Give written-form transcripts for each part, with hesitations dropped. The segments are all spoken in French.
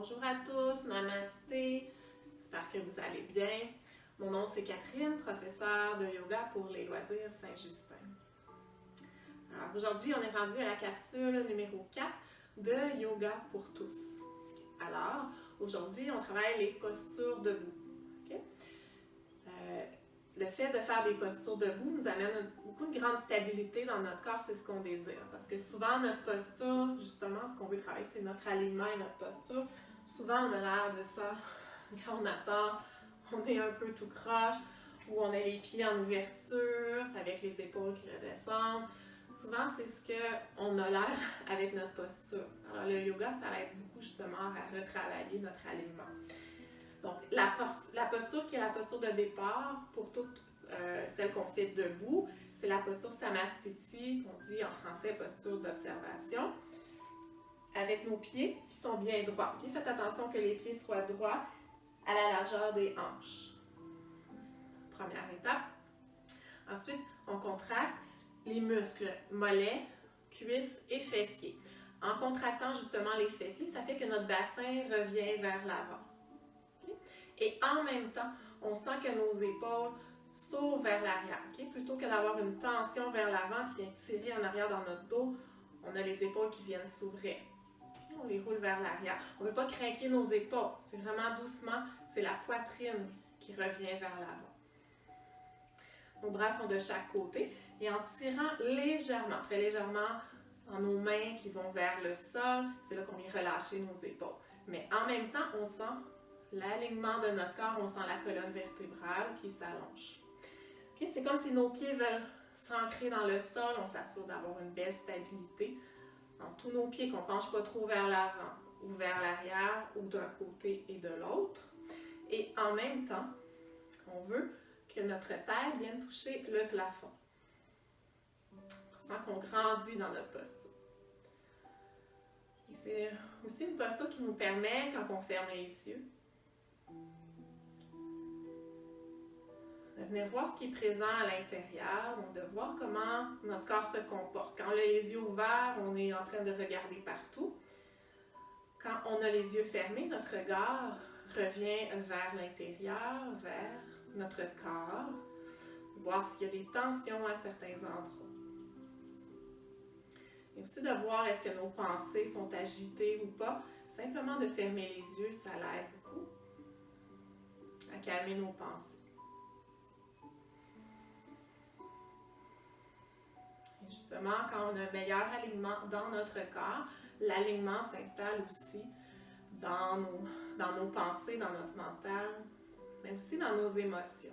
Bonjour à tous, namasté, j'espère que vous allez bien. Mon nom c'est Catherine, professeure de yoga pour les loisirs Saint-Justin. Alors aujourd'hui, on est rendu à la capsule numéro 4 de Yoga pour tous. Alors, aujourd'hui, on travaille les postures debout. Okay? Le fait de faire des postures debout nous amène beaucoup de grande stabilité dans notre corps, c'est ce qu'on désire. Parce que souvent, notre posture, justement, ce qu'on veut travailler, c'est notre alignement et notre posture. Souvent, on a l'air de ça quand on attend, on est un peu tout croche, ou on a les pieds en ouverture, avec les épaules qui redescendent. Souvent, c'est ce qu'on a l'air avec notre posture. Alors, le yoga, ça aide beaucoup justement à retravailler notre alignement. Donc, la posture qui est la posture de départ pour toutes celles qu'on fait debout, c'est la posture Samastiti, qu'on dit en français posture d'observation, avec nos pieds qui sont bien droits. Okay? Faites attention que les pieds soient droits à la largeur des hanches. Première étape. Ensuite, on contracte les muscles mollets, cuisses et fessiers. En contractant justement les fessiers, ça fait que notre bassin revient vers l'avant. Et en même temps, on sent que nos épaules s'ouvrent vers l'arrière. Okay? Plutôt que d'avoir une tension vers l'avant qui vient tirer en arrière dans notre dos, on a les épaules qui viennent s'ouvrir. Okay? On les roule vers l'arrière. On ne veut pas craquer nos épaules. C'est vraiment doucement, c'est la poitrine qui revient vers l'avant. Nos bras sont de chaque côté et en tirant légèrement, très légèrement, dans nos mains qui vont vers le sol, c'est là qu'on vient relâcher nos épaules. Mais en même temps, on sent l'alignement de notre corps, on sent la colonne vertébrale qui s'allonge. Okay? C'est comme si nos pieds veulent s'ancrer dans le sol, on s'assure d'avoir une belle stabilité dans tous nos pieds, qu'on ne penche pas trop vers l'avant ou vers l'arrière ou d'un côté et de l'autre. Et en même temps, on veut que notre tête vienne toucher le plafond. On sent qu'on grandit dans notre posture. Et c'est aussi une posture qui nous permet, quand on ferme les yeux, de venir voir ce qui est présent à l'intérieur, donc de voir comment notre corps se comporte. Quand on a les yeux ouverts, on est en train de regarder partout. Quand on a les yeux fermés, notre regard revient vers l'intérieur, vers notre corps, voir s'il y a des tensions à certains endroits. Et aussi de voir est-ce que nos pensées sont agitées ou pas. Simplement de fermer les yeux, ça l'aide beaucoup à calmer nos pensées. Et justement, quand on a un meilleur alignement dans notre corps, l'alignement s'installe aussi dans nos pensées, dans notre mental, mais aussi dans nos émotions.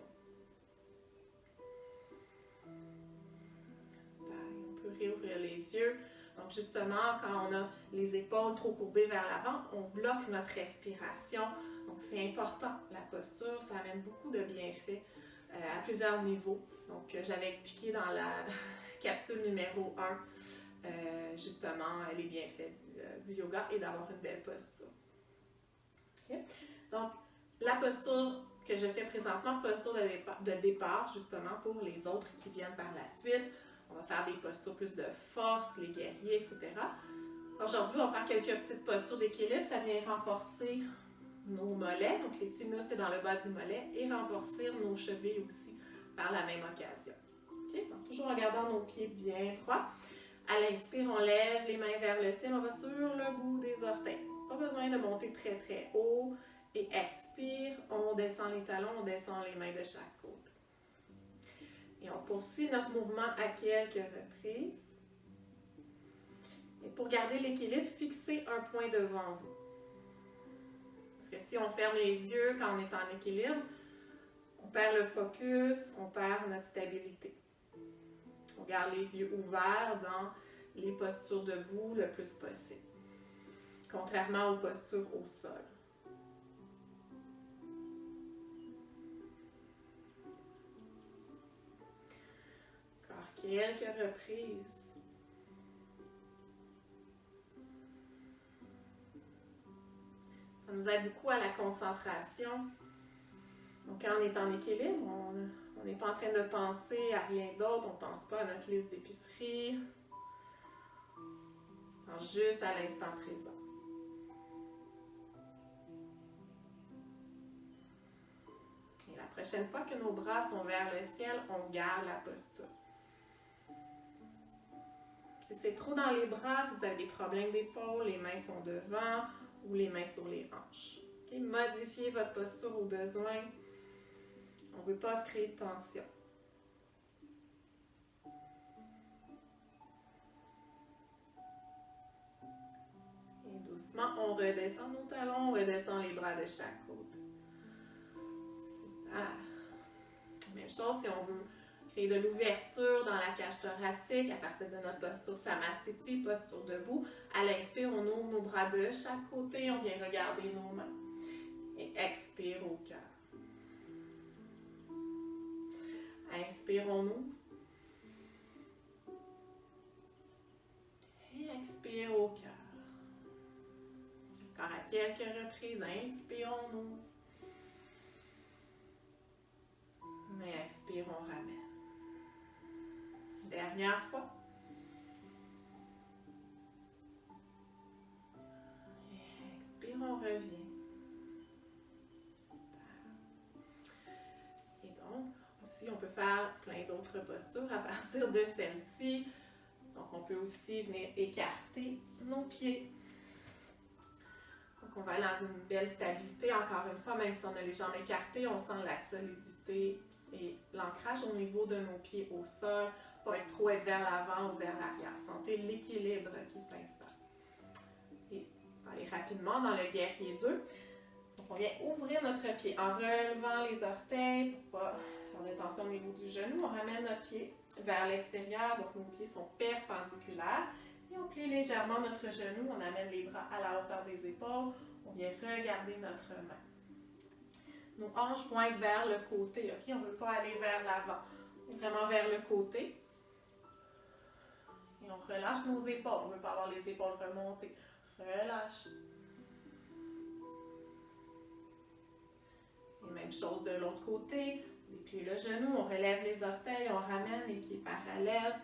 Super. On peut réouvrir les yeux. Donc justement, quand on a les épaules trop courbées vers l'avant, on bloque notre respiration. Donc c'est important. La posture, ça amène beaucoup de bienfaits à plusieurs niveaux. Donc j'avais expliqué dans la capsule numéro 1, justement, les bienfaits du yoga et d'avoir une belle posture. Okay? Donc, la posture que je fais présentement, posture de départ, justement, pour les autres qui viennent par la suite. On va faire des postures plus de force, les guerriers, etc. Aujourd'hui, on va faire quelques petites postures d'équilibre. Ça vient renforcer nos mollets, donc les petits muscles dans le bas du mollet, et renforcer nos chevilles aussi par la même occasion. Okay? Donc, toujours en gardant nos pieds bien droits. À l'inspire, on lève les mains vers le ciel, on va sur le bout des orteils. Pas besoin de monter très très haut. Et expire, on descend les talons, on descend les mains de chaque côté. Et on poursuit notre mouvement à quelques reprises. Et pour garder l'équilibre, fixez un point devant vous. Parce que si on ferme les yeux quand on est en équilibre, on perd le focus, on perd notre stabilité. On garde les yeux ouverts dans les postures debout le plus possible, contrairement aux postures au sol. Encore quelques reprises. Ça nous aide beaucoup à la concentration. Donc quand on est en équilibre, on n'est pas en train de penser à rien d'autre, on ne pense pas à notre liste d'épicerie. On pense juste à l'instant présent. La prochaine fois que nos bras sont vers le ciel, on garde la posture. Si c'est trop dans les bras, si vous avez des problèmes d'épaule, les mains sont devant ou les mains sur les hanches. Okay? Modifiez votre posture au besoin. On ne veut pas se créer de tension. Et doucement, on redescend nos talons, on redescend les bras de chaque côté. Super. Même chose si on veut créer de l'ouverture dans la cage thoracique à partir de notre posture Samastiti, posture debout. À l'inspire, on ouvre nos bras de chaque côté, on vient regarder nos mains. Et expire au cœur. Inspire, on ouvre. Et expire au cœur. Encore à quelques reprises, inspire, on ouvre. Mais expire, on ramène. Dernière fois. Et expire, on revient. Super. Et donc, aussi, on peut faire plein d'autres postures à partir de celle-ci. Donc, on peut aussi venir écarter nos pieds. Donc, on va aller dans une belle stabilité. Encore une fois, même si on a les jambes écartées, on sent la solidité et l'ancrage au niveau de nos pieds au sol. Pas être trop vers l'avant ou vers l'arrière. Sentez l'équilibre qui s'installe. Et on va aller rapidement dans le guerrier 2. Donc, on vient ouvrir notre pied en relevant les orteils pour pas faire de tension au niveau du genou. On ramène notre pied vers l'extérieur. Donc, nos pieds sont perpendiculaires. Et on plie légèrement notre genou. On amène les bras à la hauteur des épaules. On vient regarder notre main. Nos hanches pointent vers le côté. Okay? On ne veut pas aller vers l'avant. Vraiment vers le côté. Et on relâche nos épaules. On ne veut pas avoir les épaules remontées. Relâche. Et même chose de l'autre côté. On déplie le genou, on relève les orteils, on ramène les pieds parallèles.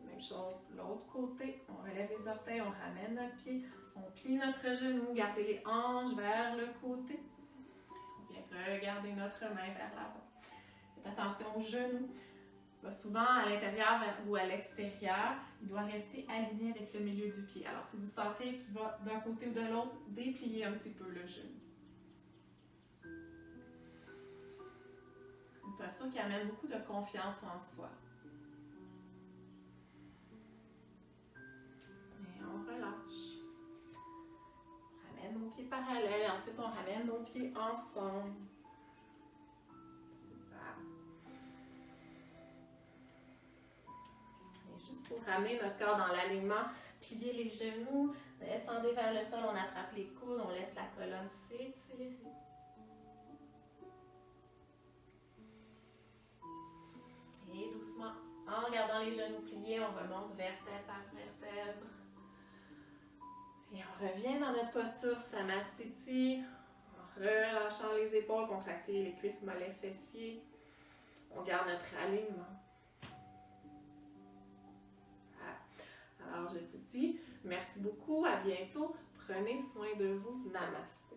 Même chose de l'autre côté. On relève les orteils, on ramène notre pied. On plie notre genou, gardez les hanches vers le côté. On vient regarder notre main vers l'avant. Faites attention aux genoux. Souvent, à l'intérieur ou à l'extérieur, il doit rester aligné avec le milieu du pied. Alors, si vous sentez qu'il va d'un côté ou de l'autre, dépliez un petit peu le genou. Une posture qui amène beaucoup de confiance en soi. Et on relâche. On ramène nos pieds parallèles et ensuite on ramène nos pieds ensemble. Juste pour ramener notre corps dans l'alignement, pliez les genoux, descendez vers le sol, on attrape les coudes, on laisse la colonne s'étirer. Et doucement, en gardant les genoux pliés, on remonte vertèbre par vertèbre. Et on revient dans notre posture Samastiti, en relâchant les épaules, contractez les cuisses, mollets, fessiers. On garde notre alignement. Alors, je vous dis merci beaucoup, à bientôt. Prenez soin de vous. Namasté.